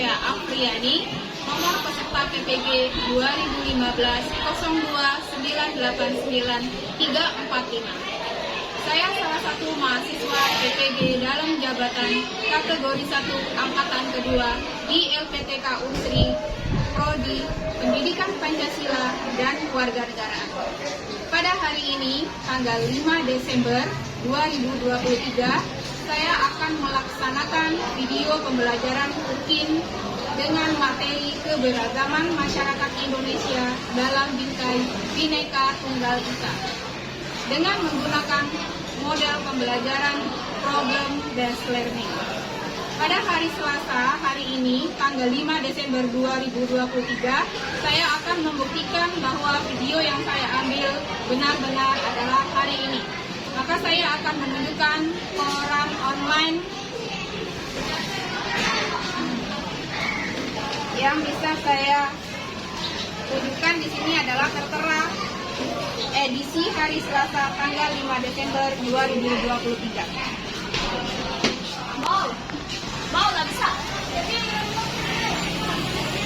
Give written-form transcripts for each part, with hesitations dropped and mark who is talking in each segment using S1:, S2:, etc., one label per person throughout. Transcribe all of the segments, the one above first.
S1: saya Afriani, nomor peserta PPG 2015 02989 345. Saya salah satu mahasiswa PPG dalam jabatan kategori 1 angkatan kedua di LPTK Unsri, Prodi Pendidikan Pancasila dan Kewarganegaraan. Pada hari ini, tanggal 5 Desember 2023, saya akan melaksanakan video pembelajaran rutin dengan materi keberagaman masyarakat Indonesia dalam bingkai Bhinneka Tunggal Ika dengan menggunakan model pembelajaran problem based learning. Pada hari Selasa hari ini, tanggal 5 Desember 2023, saya akan membuktikan bahwa video yang saya ambil benar-benar adalah hari ini. Maka saya akan menunjukkan forum online yang bisa saya tunjukkan di sini adalah tertera edisi hari Selasa tanggal 5 Desember 2023. Mau lah bisa.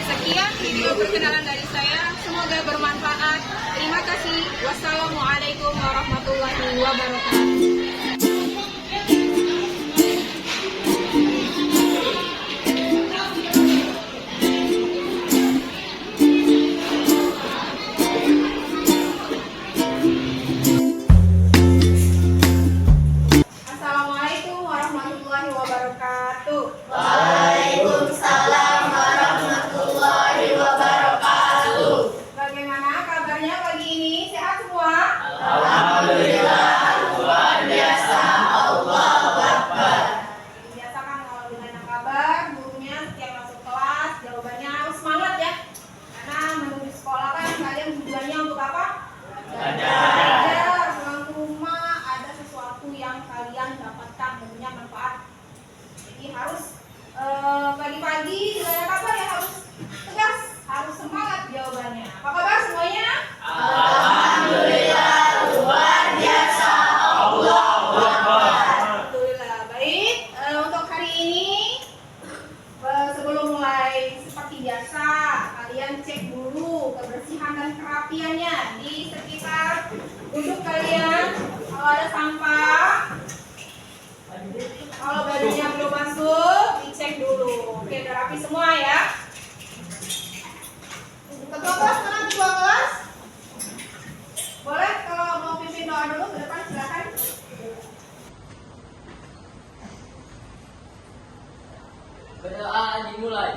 S1: Sekian video perkenalan dari saya, semoga bermanfaat. Terima kasih. Wassalamualaikum warahmatullahi wabarakatuh.
S2: Waalaikumsalam warahmatullahi wabarakatuh.
S1: Bagaimana kabarnya pagi ini? Sehat semua?
S2: Alhamdulillah, luar biasa. Allahu Akbar.
S1: Biasakan kalau dengan kabar, gurunya setiap masuk kelas jawabannya harus semangat ya. Karena menuju sekolah kan kalian tujuannya untuk apa? Belajar. Pulang ke rumah ada sesuatu yang kalian dapatkan tentunya manfaat. Jadi harus pagi-pagi dengan kabar ya harus tegas, harus semangat jawabannya. Apa kabar semuanya?
S2: Alhamdulillah, luar biasa. Allahu Akbar.
S1: Alhamdulillah. Baik, untuk hari ini sebelum mulai seperti biasa, kalian cek dulu kebersihan dan kerapiannya di sekitar duduk kalian. Kalau ada sampah, kalau bajunya belum masuk, dicek dulu. Oke, udah rapi semua ya. Ketua kelas mana? Ketua kelas? Boleh kalau mau pimpin doa dulu ke depan silakan.
S2: Berdoa dimulai.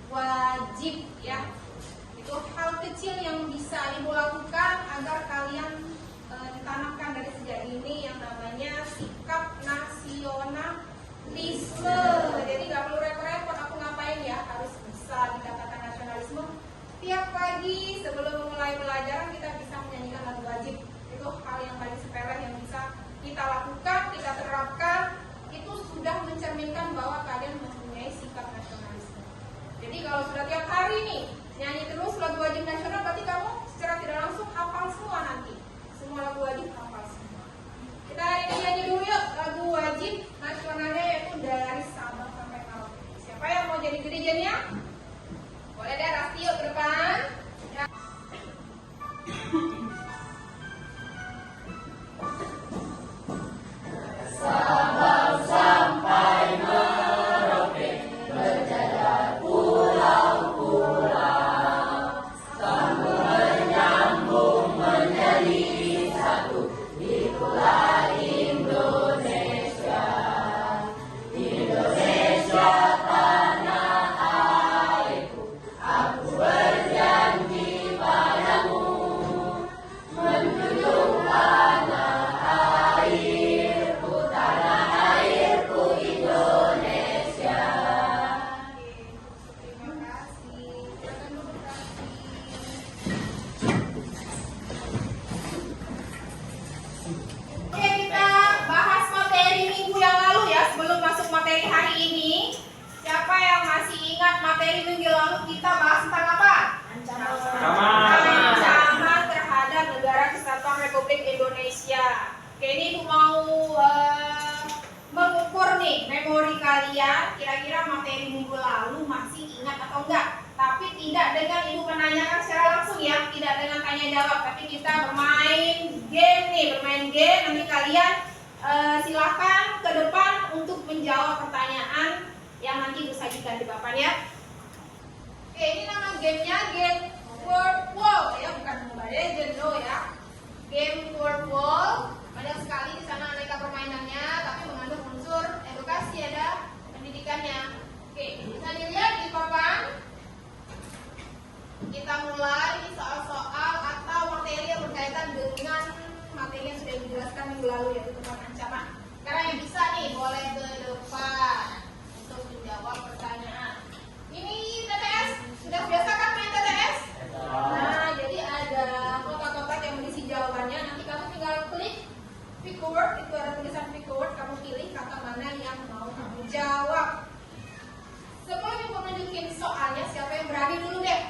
S1: Wajib ya, itu hal kecil yang bisa ibu lakukan agar kalian ditanamkan dari sejak dini yang namanya sikap nasionalisme. Jadi nggak perlu repot-repot aku ngapain ya, harus bisa dikatakan nasionalisme. Tiap pagi sebelum memulai pelajaran kita bisa menyanyikan lagu wajib. Itu hal yang paling sepele yang bisa kita lakukan, kita terapkan. Itu sudah mencerminkan bahwa kalian mempunyai sikap nasionalisme. Jadi kalau sudah tiap hari nih nyanyi terus lagu wajib nasional, berarti kamu secara tidak langsung hafal semua nanti. Semua lagu wajib hafal semua. Kita hari ini nyanyi dulu yuk lagu wajib nasionalnya, yaitu dari Sabang sampai Merauke. Siapa yang mau jadi dirijennya? Boleh deh, Rasti yuk ke depan. Ya.
S2: Sabang sampai Merauke.
S1: materi minggu lalu kita bahas tentang apa?
S2: Ancaman.
S1: Ancaman terhadap negara kesatuan Republik Indonesia. Oke, ini Ibu mau mengukur nih memori kalian, kira-kira materi minggu lalu masih ingat atau enggak. Tapi tidak dengan Ibu menanyakan secara langsung ya, tidak dengan tanya jawab, tapi kita bermain game nih, bermain game. Nanti kalian silakan ke depan untuk menjawab pertanyaan yang nanti disajikan di papan ya. Oke, ini nama gamenya game Word Wall ya, bukan Mobile Legends loh ya. Game Word Wall, banyak sekali di sana aneka permainannya, tapi mengandung unsur edukasi, ada pendidikannya. Oke, bisa dilihat di papan. Kita mulai ini soal-soal atau materi yang berkaitan dengan materi yang sudah dijelaskan minggu lalu, yaitu tentang ancaman. Sekarang yang bisa nih boleh ke depan untuk menjawab pertanyaan. Ini TTS, sudah biasa kan main TTS? Nah, jadi ada kotak-kotak yang berisi jawabannya. Nanti kamu tinggal klik pick a word, itu ada tulisan pick a word, kamu pilih kata mana yang mau kamu jawab. Sebelum Ibu menunjukin soalnya, siapa yang berani dulu deh?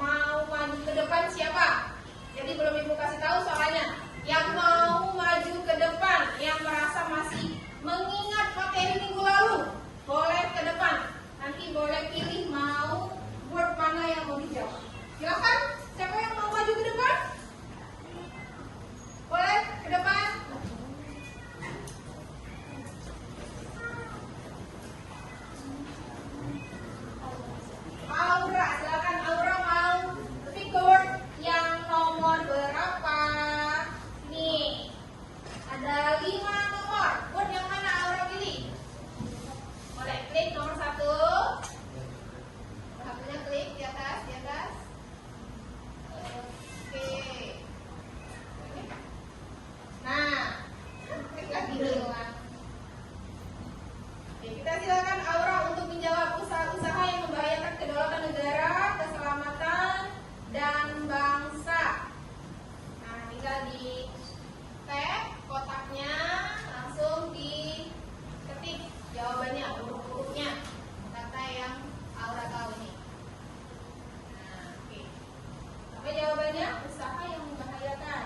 S1: Mau maju ke depan siapa? Jadi belum Ibu kasih tahu soalnya. Yang mau maju ke depan, yang merasa masih mengingat materi minggu lalu, boleh ke depan. Nanti boleh pilih mau word mana yang mau dijawab. Silakan, siapa yang mau maju ke depan? Boleh ke depan. Aura, silakan Aura mau pick a word yang nomor berapa? Nih, ada 5 nomor. Word yang mana Aura pilih? Boleh klik nomor 1. Satunya klik di atas, di atas. Oke. Nah, klik lagi dulu. Oke, kita silakan Aura untuk menjawab usaha-usaha yang membahayakan kedaulatan negara, keselamatan, dan bangsa. Nah, tinggal di tag kotaknya, langsung diketik jawabannya, huruf-hurufnya, kata yang Aura tahu nih. Nah, oke. Apa jawabannya? Usaha yang membahayakan.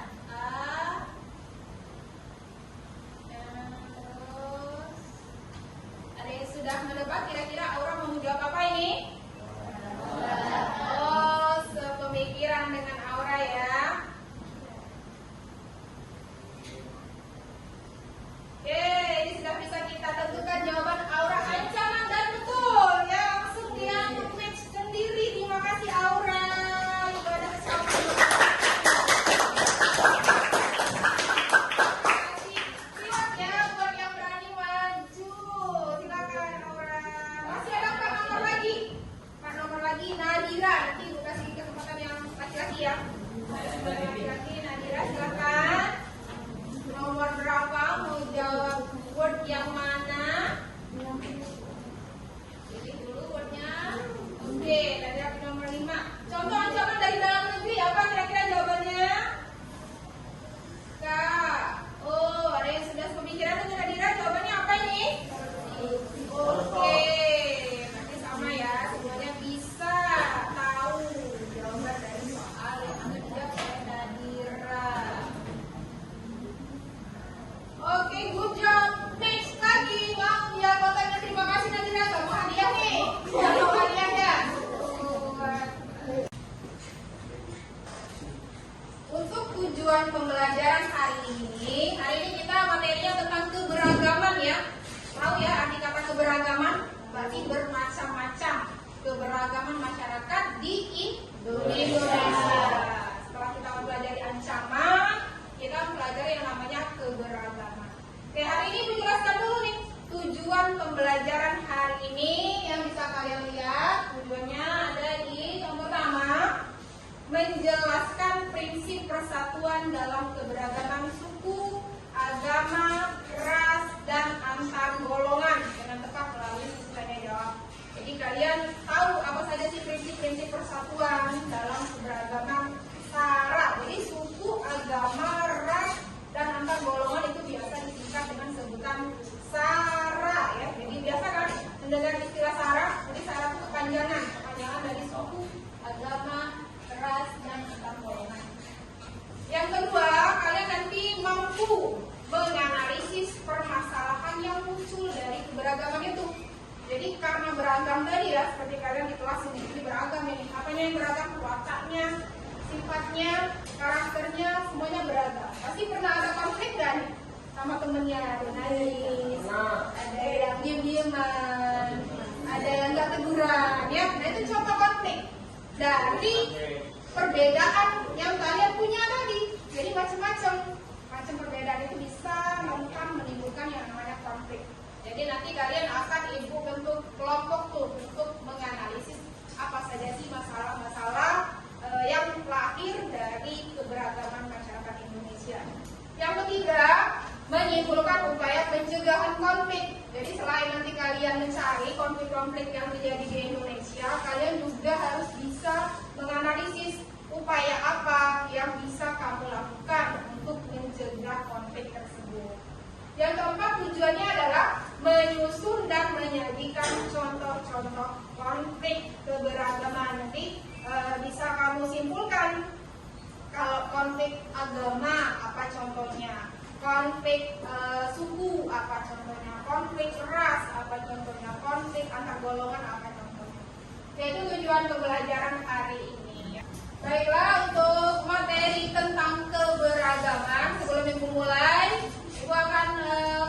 S1: Terus ada yang sudah menebak, kira-kira Aura mau jawab apa ini? Oh, sepemikiran dengan Aura ya. Oke, ini sudah bisa kita tentukan jawaban Aura ancaman dan betul ya, langsung dia match sendiri. Terima kasih Aura. Ibadah sama. Siap ya buat yang berani maju. Silakan Aura. Masih ada 4 nomor lagi. 4 nomor lagi Nadira. Nanti Ibu kasih kesempatan yang laki-laki ya. Laki-laki Nadira silakan. Nomor berapa mau jawab word yang mana? Pilih dulu wordnya. Oke, dari nomor 5. Contoh ancaman dari dalam negeri apa kira-kira jawabannya? Kak. Oh, ada yang sudah pemikiran dengan Nadira, jawabannya apa ini? Oke, nanti sama ya, semuanya bisa tahu jawaban dari soal yang akan dijawab oleh Nadira. Oke, good job. Next lagi, mau ya kotaknya. Terima kasih Nadira, kamu hadiah nih. Kamu hadiah ya. Untuk tujuan pembelajaran hari ini kita materinya tentang keberagaman ya. Tahu ya arti kata keberagaman? Berarti bermacam-macam. Keberagaman masyarakat di Indonesia. Setelah kita mempelajari ancaman, kita mempelajari yang namanya keberagaman. Oke, hari ini Ibu jelaskan dulu nih tujuan pembelajaran hari ini yang bisa kalian lihat. Tujuannya ada di yang pertama, menjelaskan prinsip persatuan dalam keberagaman suku, agama, ras, dan antar golongan dengan tepat melalui tanya jawab. Jadi kalian tahu apa saja sih prinsip-prinsip persatuan dalam keberagaman SARA. Jadi suku, agama, ras, dan antar golongan itu biasa disingkat dengan sebutan SARA ya. Jadi biasa kan mendengar istilah SARA, jadi SARA itu kepanjangan sama temennya, ada nangis, ada yang diem-dieman, ada yang gak teguran, ya. Nah itu contoh konflik dari perbedaan yang kalian punya tadi. Jadi macam-macam perbedaan itu bisa menimbulkan yang namanya konflik. Jadi nanti kalian akan ibu bentuk kelompok tuh untuk menganalisis apa saja sih masalah-masalah yang lahir dari keberagaman masyarakat Indonesia. Yang ketiga, menyimpulkan upaya pencegahan konflik. Jadi selain nanti kalian mencari konflik-konflik yang terjadi di Indonesia, kalian juga harus bisa menganalisis upaya apa yang bisa kamu lakukan untuk mencegah konflik tersebut. Yang keempat, tujuannya adalah menyusun dan menyajikan contoh-contoh konflik keberagaman. Nanti bisa kamu simpulkan kalau konflik agama apa contohnya, konflik suku apa contohnya, konflik ras apa contohnya, konflik antar golongan apa contohnya. Itu tujuan pembelajaran hari ini. Baiklah, untuk materi tentang keberagaman, sebelum ibu mulai, ibu akan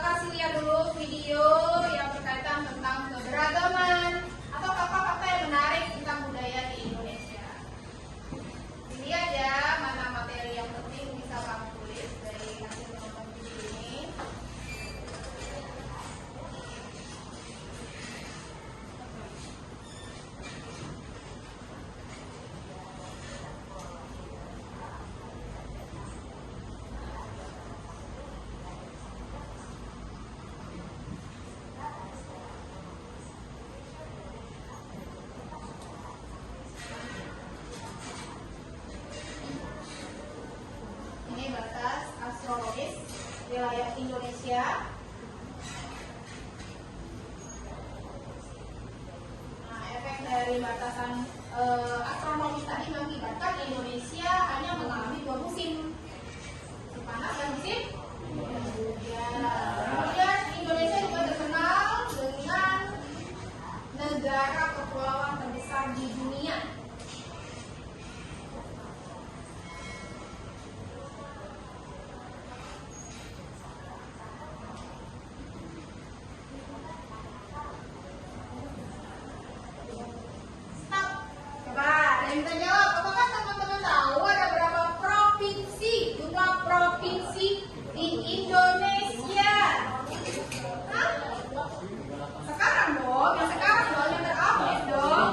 S1: kasih lihat dulu video yang berkaitan tentang keberagaman atau kata-kata yang menarik tentang budaya di Indonesia. Lihat ya, mana materi yang penting bisa kamu tulis dari hasil menonton video ini. Ini batas astrologis wilayah Indonesia. Nah, efek dari batasan astronomis tadi mengakibatkan Indonesia hanya mengalami 2 musim, musim panas dan musim hujan. Kemudian Indonesia juga terkenal dengan negara kepulauan terbesar di dunia. Kita jawab, apakah teman-teman tahu ada berapa provinsi, jumlah provinsi di Indonesia? Hah? Sekarang dong, yang terupdate dong.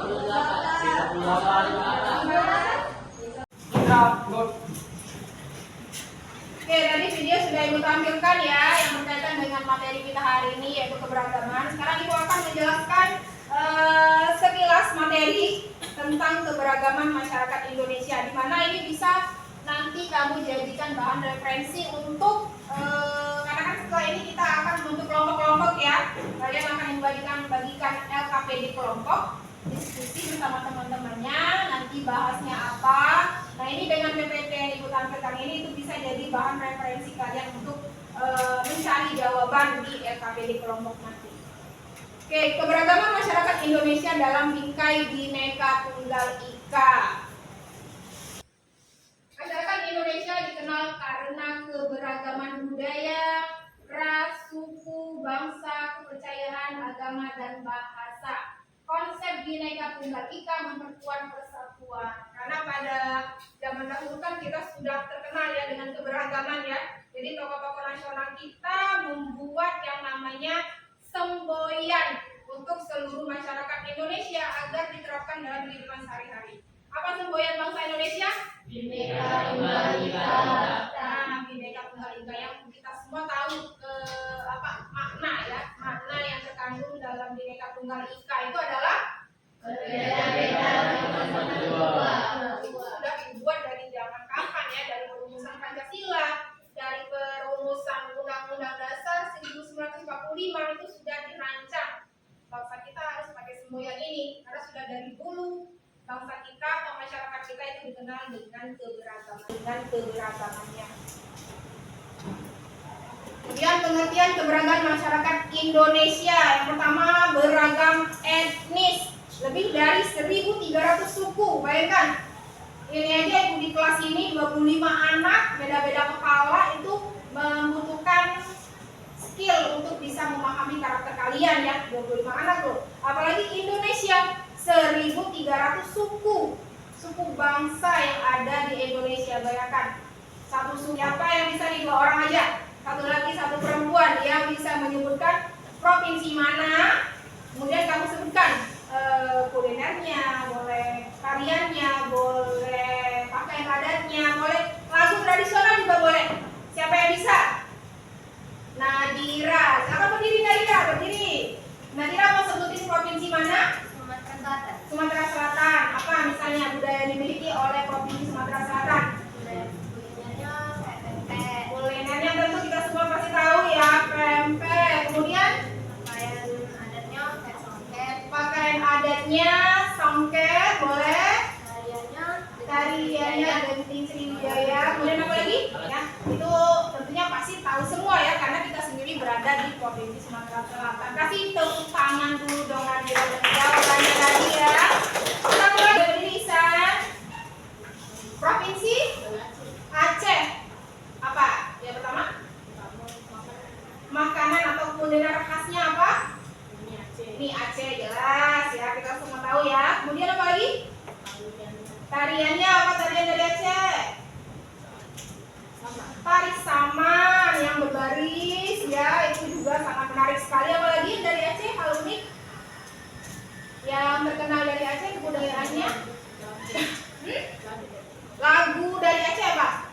S1: Oke, tadi video sudah ibu tampilkan ya yang berkaitan dengan materi kita hari ini yaitu keberagaman. Sekarang ibu akan menjelaskan sekilas materi tentang keberagaman masyarakat Indonesia, di mana ini bisa nanti kamu jadikan bahan referensi untuk karena kan setelah ini kita akan membentuk kelompok-kelompok ya. Kalian akan bagikan LKPD kelompok, diskusi bersama teman-temannya, nanti bahasnya apa. Nah ini dengan PPT yang ibu tampilkan ini itu bisa jadi bahan referensi kalian untuk mencari jawaban di LKPD kelompok nanti. Oke, keberagaman masyarakat Indonesia dalam bingkai Bhinneka Tunggal Ika. Masyarakat Indonesia dikenal karena keberagaman budaya, ras, suku, bangsa, kepercayaan, agama, dan bahasa. Konsep Bhinneka Tunggal Ika memperkuat persatuan. Karena pada zaman dahulu kan kita sudah terkenal ya dengan keberagaman ya. Jadi tokoh-tokoh nasional kita membuat yang namanya semboyan untuk seluruh masyarakat Indonesia agar diterapkan dalam kehidupan sehari-hari. Apa semboyan bangsa Indonesia? Bhinneka Tunggal Ika. Nah, Bhinneka Tunggal Ika yang kita semua tahu makna yang terkandung dalam Bhinneka Tunggal Ika itu adalah berbeda-beda namun satu jiwa. Itu sudah dibuat dari zaman kapan ya? Dari perumusan Pancasila, dari perumusan Undang-Undang Dasar 1945 itu sudah dirancang bangsa kita harus pakai semboyan ini karena sudah dari dulu bangsa kita atau masyarakat kita itu dikenal dengan keberagamannya. Kemudian pengertian keberagaman masyarakat Indonesia yang pertama beragam etnis, lebih dari 1.300 suku. Bayangkan ini aja ibu di kelas ini 25 anak beda-beda kepala itu membutuhkan
S3: untuk bisa memahami karakter kalian ya. 25 anak loh. Apalagi Indonesia 1.300 suku bangsa yang ada di Indonesia. Bayangkan, satu suku. Siapa yang bisa nih? 2 orang aja. Satu laki, satu perempuan yang bisa menyebutkan provinsi mana. Kemudian kamu sebutkan kulinernya, boleh tariannya, boleh pakaian adatnya, boleh lagu tradisional juga boleh. Siapa yang bisa? Nadira, siapa berdiri? Nadira, berdiri. Nadira mau sebutin provinsi mana?
S4: Sumatera Selatan.
S3: Sumatera Selatan. Apa misalnya budaya yang dimiliki oleh provinsi Sumatera Selatan?
S4: Kulinernya kayak pempek,
S3: Kulinernya tentu kita semua pasti tahu ya, pempek. Kemudian
S4: pakaian adatnya kayak songket,
S3: pakaian adatnya songket, boleh.
S4: tariannya
S3: Tariannya genting Sriwijaya. Kemudian apa lagi? Ya, itu tentunya pasti tahu semua ya, karena kita sendiri berada di provinsi Sumatera Selatan. Kasih tepuk tangan dulu dong Nadira dan jawabannya tadi ya. Kita mulai dari Isan. Provinsi Aceh. Apa? Yang pertama? Makanan atau kuliner khasnya apa? Mie Aceh, jelas ya, kita semua tahu ya. Kemudian apa lagi? Tariannya apa? Tarian dari Aceh? Tari saman yang berbaris ya, itu juga sangat menarik sekali. Apalagi dari Aceh, hal unik yang terkenal dari Aceh kebudayaannya. Lagu dari Aceh apa?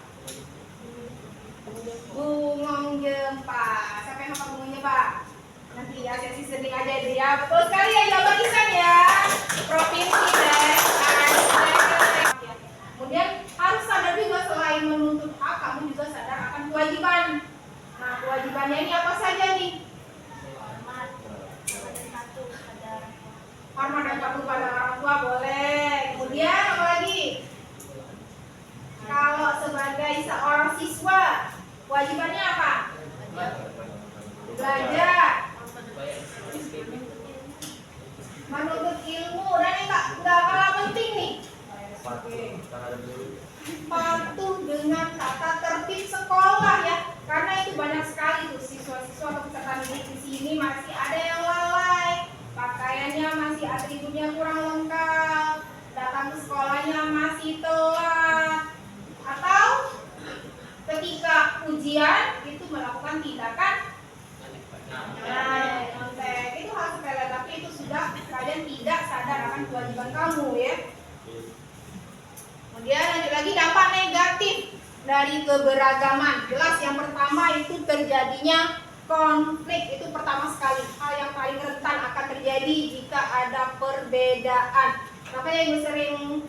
S3: Bungong Jempa. Siapa yang hafal Bungong Jempa? Nanti ya sesi sendiri aja itu ya. Betul sekali ya jawaban Isan ya. Provinsi dari Aceh. Kemudian harus sadar juga, selain menuntut hak, kamu juga sadar akan kewajiban. Nah, kewajibannya ini apa saja nih? Hormat dan patuh pada orang tua boleh. Kemudian apa lagi? Kalau sebagai seorang siswa, kewajibannya apa? Belajar, menuntut ilmu, dan yang nggak kalah penting nih, patuh dengan tata tertib sekolah ya, karena itu banyak sekali tuh siswa-siswa atau peserta didik di sini masih ada yang lalai, pakaiannya masih atributnya kurang lengkap, datang ke sekolahnya masih telat, atau ketika ujian itu melakukan tindakan nyontek. Itu hal sepele, tapi itu sudah kalian tidak sadar akan kewajiban kamu ya. Kemudian lanjut lagi, dampak negatif dari keberagaman. Jelas yang pertama itu terjadinya konflik. Itu pertama sekali, hal yang paling rentan akan terjadi jika ada perbedaan. Makanya ibu sering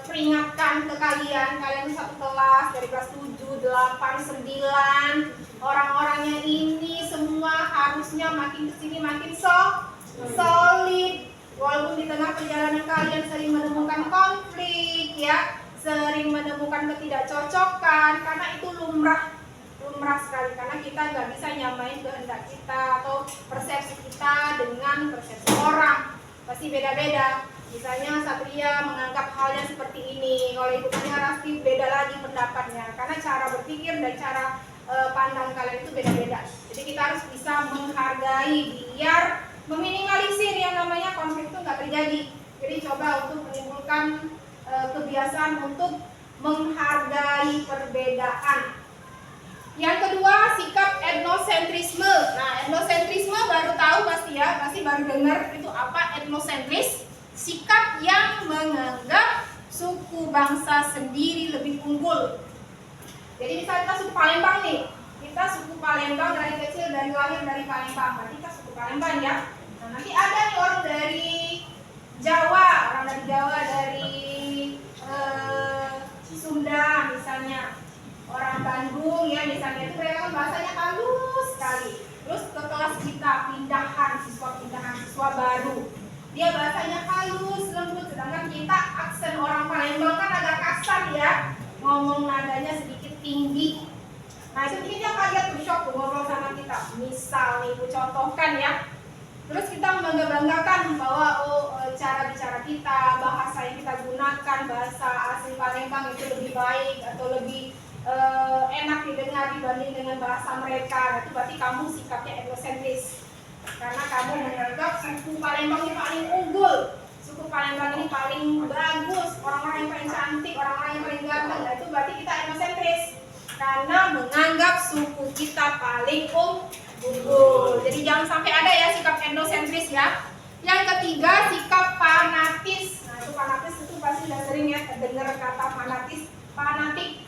S3: peringatkan ke kalian itu satu kelas dari kelas 7, 8, 9. Orang-orangnya ini semua harusnya makin kesini makin solid. Walaupun di tengah perjalanan kalian sering menemukan konflik ya, sering menemukan ketidakcocokan, karena itu lumrah sekali, karena kita nggak bisa nyamain kehendak kita atau persepsi kita dengan persepsi orang, pasti beda-beda. Misalnya Satria menganggap halnya seperti ini, kalau ibunya Rasti beda lagi pendapatnya, karena cara berpikir dan cara pandang kalian itu beda-beda. Jadi kita harus bisa menghargai biar meminimalisir yang namanya konflik itu nggak terjadi. Jadi coba untuk menimbulkan kebiasaan untuk menghargai perbedaan. Yang kedua, sikap etnosentrisme. Nah, etnosentrisme baru tahu pasti ya, pasti baru dengar itu apa etnosentris. Sikap yang menganggap suku bangsa sendiri lebih unggul. Jadi misalnya kita suku Palembang nih, kita suku Palembang dari kecil, dari lahir dari Palembang, berarti kita suku Palembang ya. Nah, nanti ada nih orang dari Jawa, dari Sunda misalnya, orang Bandung ya misalnya, itu mereka kan bahasanya halus sekali. Terus ke kelas kita siswa baru, dia bahasanya halus, lembut, sedangkan kita aksen orang Palembang kan agak kasar ya, ngomong nadanya sedikit tinggi. Nah itu bikin dia kaget tuh, shock tuh ngobrol sama kita. Misal nih, aku contohkan ya. Terus kita membangga-banggakan bahwa cara bicara kita, bahasa yang kita gunakan, bahasa asli Palembang itu lebih baik atau lebih enak didengar dibanding dengan bahasa mereka. Nah, itu berarti kamu sikapnya etnosentris. Karena kamu menganggap suku Palembang ini paling unggul, suku Palembang ini paling bagus, orang-orang yang paling cantik, orang-orang yang paling ganteng. Nah, itu berarti kita etnosentris. Karena menganggap suku kita paling unggul. Jadi jangan sampai ada ya sikap etnosentris ya. Yang ketiga, sikap fanatis. Nah, itu fanatis itu pasti udah sering ya dengar kata fanatik.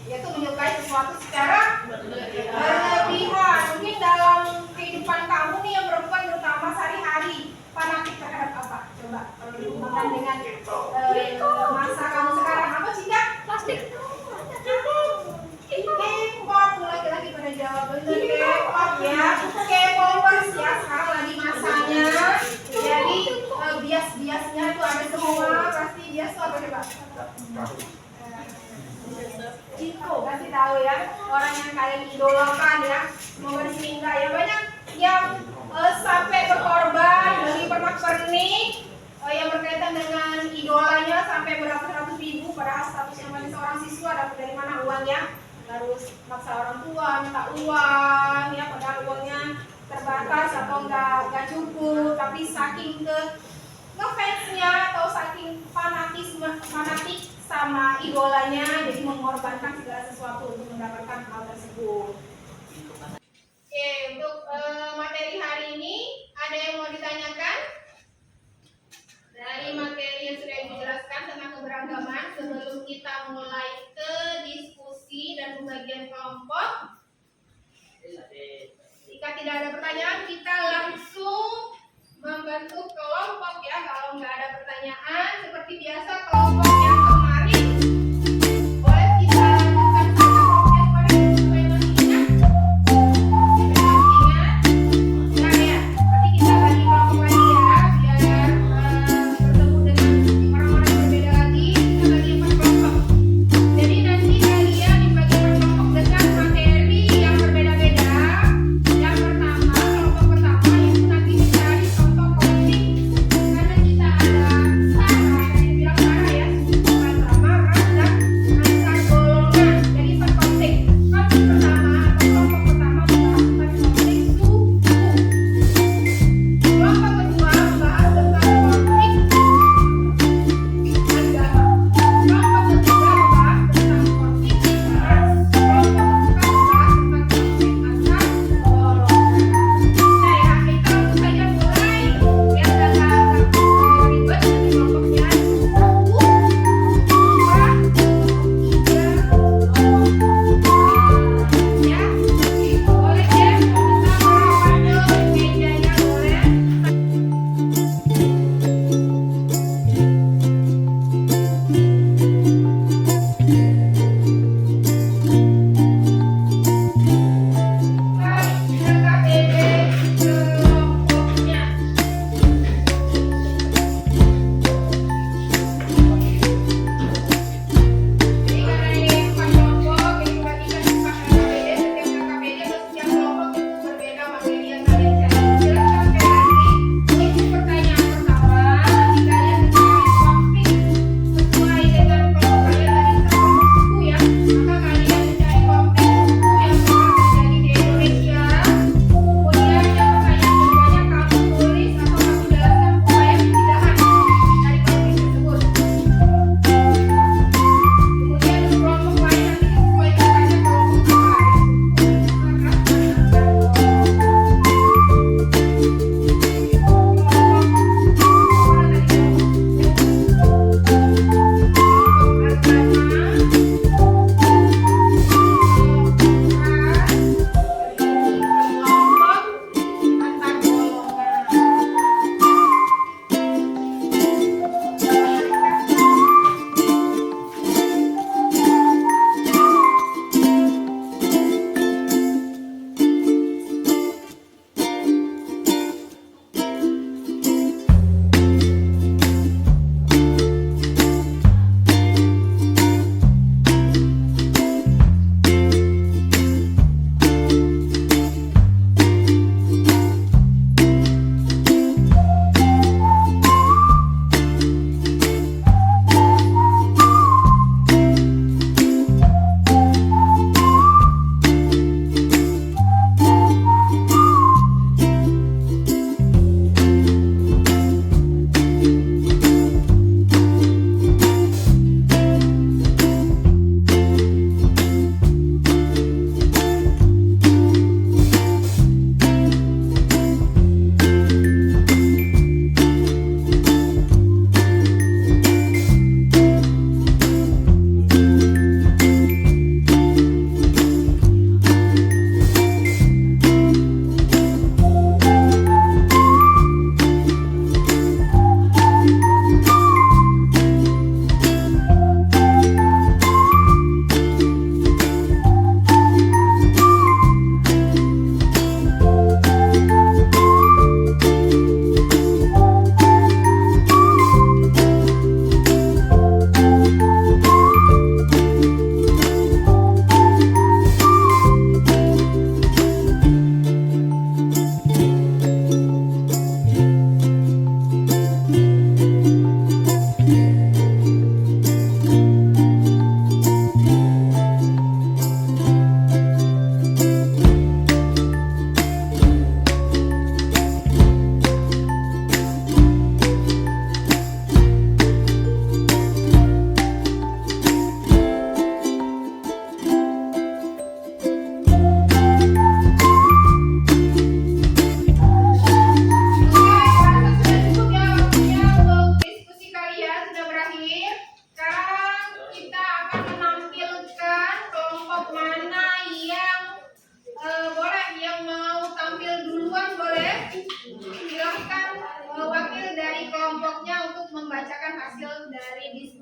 S3: Yaitu menyukai sesuatu secara berlebihan. Mungkin dalam kehidupan kamu nih yang perempuan terutama sehari-hari fanatik terhadap apa? Coba kalau dihubungkan dengan masa kamu sekarang apa sih Kak? Plastik. K-pop, laki-laki pada jawab bener K-pop ya. K-popers ya sekarang lagi masanya. Jadi bias-biasnya itu ada semua. Pasti bias apa coba? Itu kasih tahu ya, orang yang kalian idolakan ya, mau di sini enggak ya, banyak yang sampai berkorban beli pernak-pernik yang berkaitan dengan idolanya sampai beratus-ratus ribu, padahal statusnya masih seorang siswa, dapat dari mana uangnya? Harus maksa orang tua minta uang ya, padahal uangnya terbatas atau enggak cukup, tapi saking ngefansnya atau saking fanatik sama idolanya, jadi mengorbankan segala sesuatu untuk mendapatkan hal tersebut. Oke, untuk materi hari ini ada yang mau ditanyakan? Dari materi yang sudah dijelaskan tentang keberagaman, sebelum kita mulai ke diskusi dan pembagian kelompok, jika tidak ada pertanyaan, kita langsung membentuk kelompok ya. Kalau nggak ada pertanyaan, seperti biasa kelompok yang kemarin boleh kita lakukan kelompok yang kemarin supaya masih ingat. Nah ya, nanti kita bagi kelompok lagi ya, biar bertemu dengan orang-orang yang berbeda lagi. Kita bagi 4 kelompok. Jadi nanti kalian dibagi per kelompok dengan materi yang berbeda-beda. Yang pertama, kelompok pertama itu nanti mencari contoh politik. Karena kita ada Sarah, yang bilang Sarah ya,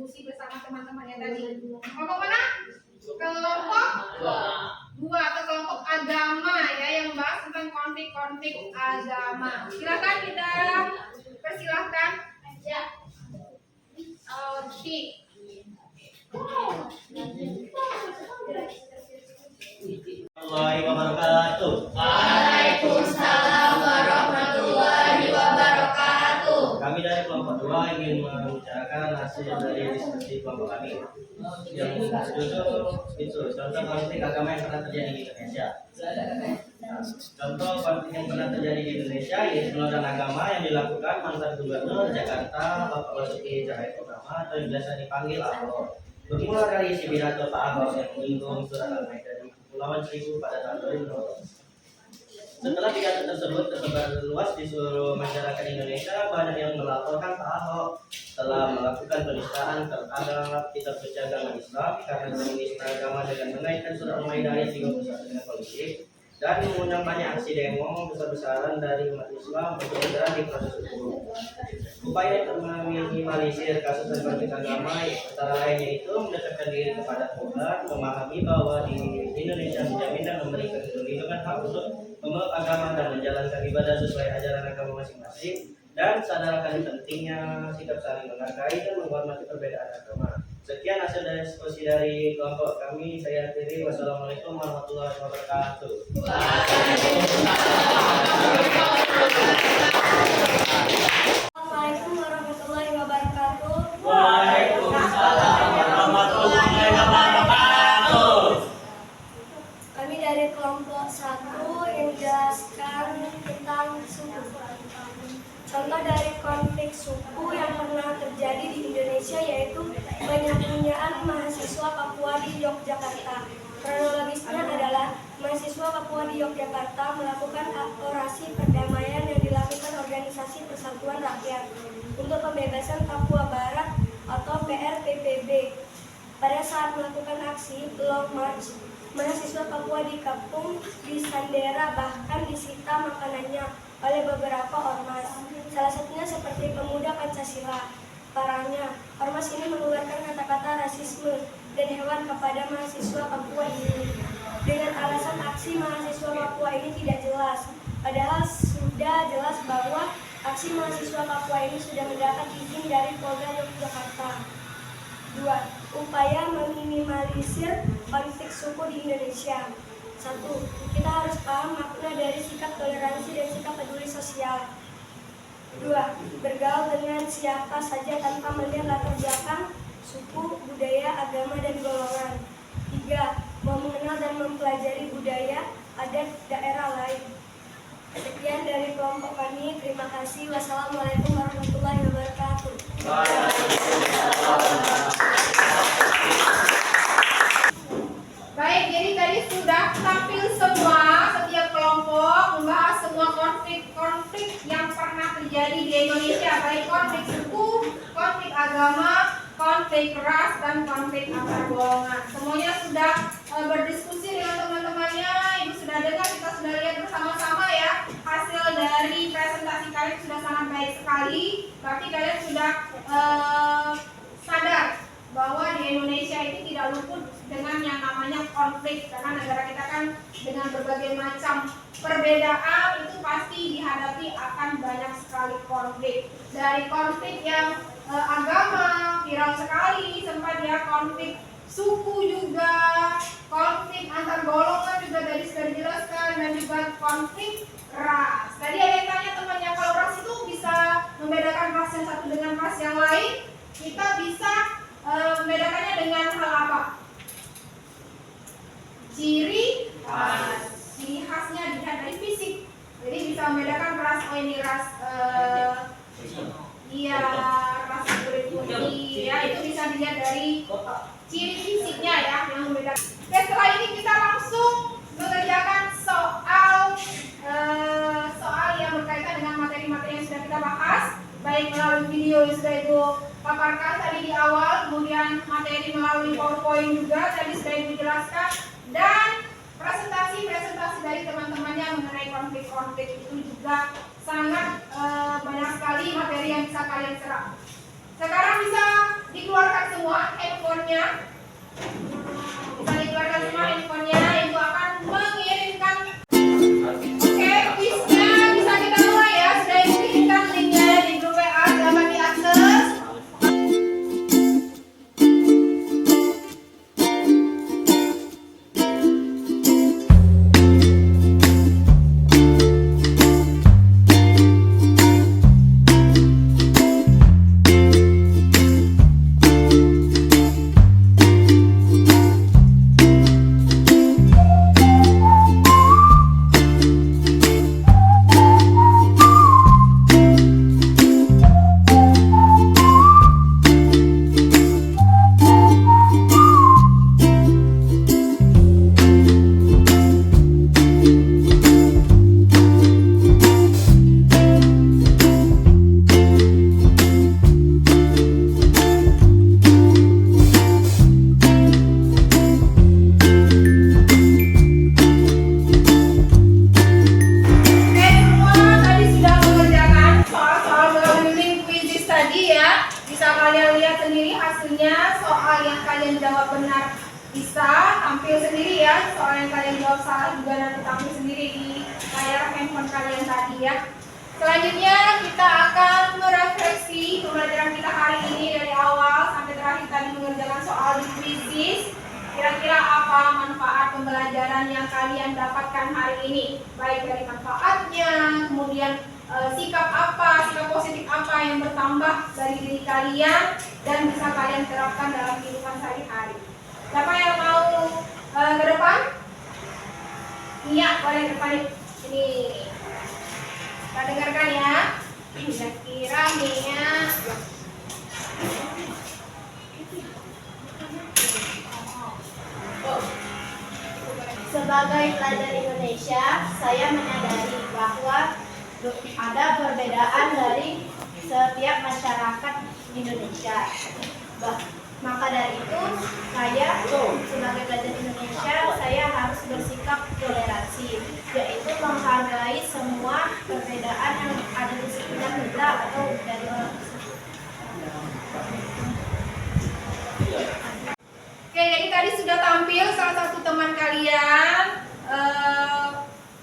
S3: berdiskusi bersama teman-temannya tadi. Kelompok mana? Kelompok dua atau kelompok agama ya, yang membahas tentang konflik-konflik agama. Silakan kita persilahkan. Ya. Oke.
S2: Warahmatullahi wabarakatuh.
S4: Waalaikumsalam warahmatullahi wabarakatuh.
S2: Kami dari kelompok 2 ingin membicarakan hasil dari diskusi kelompok kami yang berjudul itu contoh konflik agama yang pernah terjadi di Indonesia. Nah, contoh konflik yang pernah terjadi di Indonesia yaitu penodaan agama yang dilakukan mantan gubernur Jakarta Bapak Basuki Cahayapurnama atau yang biasa dipanggil Ahok. Bermula dari isi pidato Pak Ahok yang menyinggung surat Al-Maidah di Kepulauan Seribu pada tahun 2012. Setelah pidato tersebut tersebar luas di seluruh masyarakat Indonesia, banyak yang melaporkan Pak Ahok telah melakukan penistaan terhadap kitab suci agama Islam karena menista agama dengan menaikkan surat Al-Maidah ayat 31 dengan politik dan mengundang banyak aksi demo besar-besaran dari umat Islam untuk segera diproses hukum. Upaya untuk meminimalisir kasus konflik agama antara lainnya itu mendekatkan diri kepada Tuhan, memahami bahwa di Indonesia menjamin dan memberikan perlindungan hak untuk memeluk agama dan menjalankan ibadah sesuai ajaran agama masing-masing, dan sadarkan pentingnya sikap saling menghargai dan menghormati perbedaan agama. Sekian hasil dari diskusi dari kelompok kami. Saya akhiri. Wassalamualaikum warahmatullahi wabarakatuh.
S4: Assalamualaikum warahmatullahi wabarakatuh.
S2: Waalaikumsalam warahmatullahi wabarakatuh.
S4: Kami dari kelompok 1 yang menjelaskan tentang suku. Contoh dari konflik suku yang pernah terjadi di Indonesia yaitu penyanyian mahasiswa Papua di Yogyakarta. Kronologisnya adalah mahasiswa Papua di Yogyakarta melakukan orasi perdamaian yang dilakukan Organisasi Persatuan Rakyat untuk Pembebasan Papua Barat atau PRPPB. Pada saat melakukan aksi Long March, mahasiswa Papua dikepung, disandera, bahkan disita makanannya oleh beberapa ormas. Salah satunya seperti Pemuda Pancasila. Parahnya, ormas ini mengeluarkan kata-kata rasisme dan hewan kepada mahasiswa Papua ini. Dengan alasan aksi mahasiswa Papua ini tidak jelas, padahal sudah jelas bahwa aksi mahasiswa Papua ini sudah mendapat izin dari Polda Yogyakarta. 2. Upaya meminimalisir konflik suku di Indonesia. 1. Kita harus paham makna dari sikap toleransi dan sikap peduli sosial. 2. Bergaul dengan siapa saja tanpa melihat latar belakang, suku, budaya, agama, dan golongan. 3. Mau mengenal dan mempelajari budaya, adat daerah lain. Sekian dari kelompok kami. Terima kasih. Wassalamualaikum warahmatullahi wabarakatuh.
S3: Baik, jadi tadi sudah tampil semua setiap kelompok membahas semua konflik-konflik yang pernah terjadi di Indonesia, baik konflik suku, konflik agama, konflik ras, dan konflik antar golongan. Semuanya sudah berdiskusi dengan teman-temannya. Ibu sudah dengar, kita sudah lihat bersama-sama ya hasil dari presentasi kalian sudah sangat baik sekali. Berarti kalian sudah sadar bahwa di Indonesia ini tidak luput dengan yang namanya konflik, karena negara kita kan dengan berbagai macam perbedaan itu pasti dihadapi akan banyak sekali konflik. Dari konflik yang agama viral sekali, sempat ya konflik suku juga, konflik antar golongan juga tadi sudah dijelaskan, dan juga konflik ras. Tadi ada yang tanya temannya, kalau ras itu bisa membedakan ras yang satu dengan ras yang lain. Kita bisa membedakannya dengan hal apa? Ciri khas. Ciri khasnya dilihat dari fisik. Jadi bisa membedakan ras, oh ini ras ras kulit putih ya, itu bisa dilihat dari ciri fisiknya ya yang membedakan. Oke, setelah ini kita langsung mengerjakan soal yang berkaitan dengan materi-materi yang sudah kita bahas, baik melalui video yang sudah Ibu paparkan tadi di awal, kemudian materi melalui PowerPoint juga tadi sudah Ibu jelaskan, dan presentasi dari teman-temannya mengenai konflik-konflik itu juga sangat banyak sekali materi yang bisa kalian serap. Sekarang bisa Dikeluarkan semua handphonenya. Bisa dikeluarkan semua handphonenya. Ibu akan mengirimkan. Oke, quiznya bisa kita mulai ya. Sudah ibu kirimkan linknya di grup WA, dapat diakses. Bisa kalian lihat sendiri hasilnya. Soal yang kalian jawab benar bisa tampil sendiri ya. Soal yang kalian jawab salah juga nanti tampil sendiri di layar handphone kalian tadi ya. Selanjutnya kita akan merefleksi pembelajaran kita hari ini dari awal sampai terakhir tadi mengerjakan soal di quizzes. Kira-kira apa manfaat pembelajaran yang kalian dapatkan hari ini? Baik dari manfaatnya, kemudian sikap positif apa yang bertambah dari diri kalian dan bisa kalian terapkan dalam kehidupan sehari-hari. Siapa yang mau ke depan? Iya, boleh ke depan ini. Kita dengarkan ya. Kira-kira Mia.
S5: Sebagai pelajar Indonesia, saya menyadari bahwa ada perbedaan dari setiap masyarakat Indonesia. Maka dari itu, saya sebagai pelajar Indonesia, saya harus bersikap toleransi, yaitu menghargai semua perbedaan yang ada di sekitar kita atau dari orang tersebut.
S3: Oke, jadi tadi sudah tampil salah satu teman kalian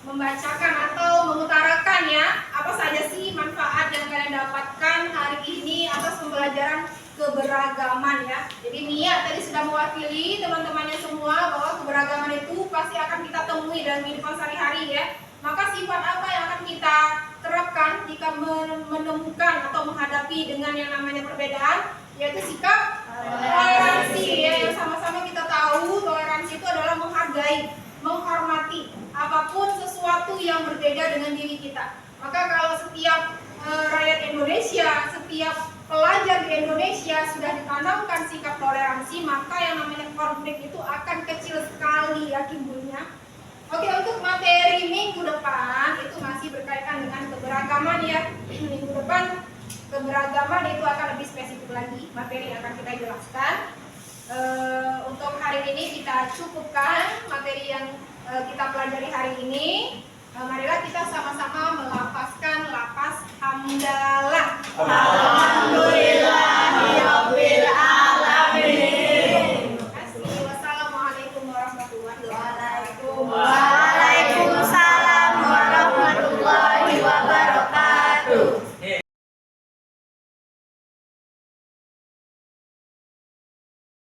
S3: membacakan atau mengutarakan ya apa saja sih manfaat yang kalian dapatkan hari ini atas pembelajaran keberagaman ya. Jadi Mia tadi sudah mewakili teman-temannya semua bahwa keberagaman itu pasti akan kita temui dalam kehidupan sehari-hari ya. Maka sifat apa yang akan kita terapkan jika menemukan atau menghadapi dengan yang namanya perbedaan, yaitu sikap toleransi ya. Yang sama-sama kita tahu toleransi itu adalah menghargai, menghormati apapun sesuatu yang berbeda dengan diri kita. Maka kalau setiap rakyat Indonesia, setiap pelajar di Indonesia sudah ditanamkan sikap toleransi, maka yang namanya konflik itu akan kecil sekali ya timbulnya. Oke, untuk materi minggu depan itu masih berkaitan dengan keberagaman ya. Minggu depan keberagaman itu akan lebih spesifik lagi materi yang akan kita jelaskan. Untuk hari ini kita cukupkan materi yang kita pelajari hari ini. Marilah kita sama-sama melafazkan lafaz hamdalah.
S5: Alhamdulillahirabbil alamin.
S3: Terima kasih. Wassalamualaikum warahmatullahi wabarakatuh.